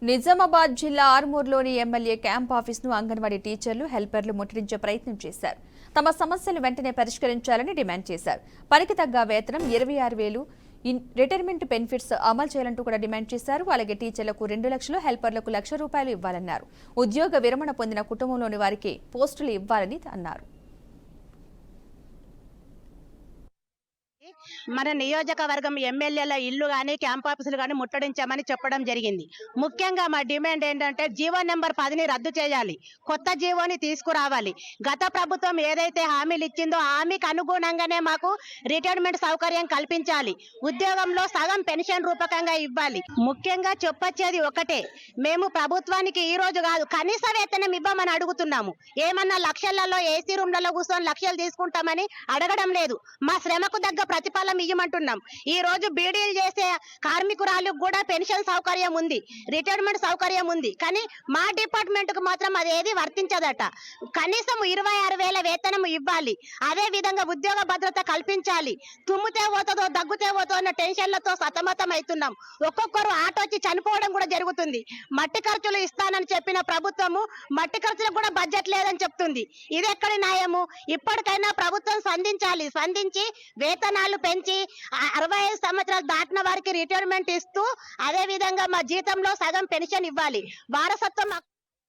నిజామాబాద్ జిల్లా ఆర్మూర్లోని MLA camp ఆఫీసును anganwadi టీచర్లు, హెల్పర్లు ముట్టడించే ప్రయత్నం చేశారు. తమ సమస్యలు వెంటనే పరిష్కరించాలని డిమాండ్ చేశారు. పనికి తగ్గ వేతనం 26,000, రిటైర్మెంట్ బెనిఫిట్స్ అమలు చేయాలంటూ కూడా డిమాండ్ చేశారు. అలాగే టీచర్లకు 2 లక్షలు, హెల్పర్లకు ₹1,00,000 ఇవ్వాలన్నారు. ఉద్యోగ విరమణ పొందిన కుటుంబంలోని వారికి పోస్టులు ఇవ్వాలని అన్నారు. మన నియోజకవర్గం ఎమ్మెల్యేల ఇల్లు కానీ క్యాంప్ ఆఫీసులు కానీ ముట్టడించామని చెప్పడం జరిగింది. ముఖ్యంగా మా డిమాండ్ ఏంటంటే జీవో నెంబర్ 10ని రద్దు చేయాలి, కొత్త జీవోని తీసుకురావాలి. గత ప్రభుత్వం ఏదైతే హామీలు ఇచ్చిందో హామీకి అనుగుణంగానే మాకు రిటైర్మెంట్ సౌకర్యం కల్పించాలి. ఉద్యోగంలో సగం పెన్షన్ రూపకంగా ఇవ్వాలి. ముఖ్యంగా చెప్పొచ్చేది ఒకటే, మేము ప్రభుత్వానికి ఈ రోజు కాదు కనీస వేతనం ఇవ్వమని అడుగుతున్నాము. ఏమన్నా లక్షలలో ఏసీ రూమ్లలో కూర్చొని లక్షలు తీసుకుంటామని అడగడం లేదు. మా శ్రమకు తగ్గ ప్రతిఫలం ఇవ్వమంటున్నాం. ఈ రోజు బీడీలు చేసే కార్మికురాలకు కూడా పెన్షన్ సౌకర్యం ఉంది, రిటైర్మెంట్ సౌకర్యం ఉంది. కానీ మా డిపార్ట్మెంట్ కు మాత్రం అదేది వర్తించదట. కనీసం 26,000 వేతనం ఇవ్వాలి. అదే విధంగా ఉద్యోగ భద్రత కల్పించాలి. తుమ్మితే పోతుందో దగ్గుతే పోతుందో అన్న టెన్షన్లతో సతమతం అవుతున్నాం. ఒక్కొక్కరు ఆటో వచ్చి చనిపోవడం కూడా జరుగుతుంది. మట్టి ఖర్చులు ఇస్తానని చెప్పిన ప్రభుత్వము మట్టి ఖర్చులకు కూడా బడ్జెట్ లేదని చెప్తుంది. ఇది ఎక్కడి న్యాయము? ఇప్పటికైనా ప్రభుత్వం స్పందించి వేతనాలు పెంచి 65 సంవత్సరాలు దాటిన వారికి రిటైర్మెంట్ ఇస్తూ అదే విధంగా మా జీతంలో సగం పెన్షన్ ఇవ్వాలి. వారసత్వం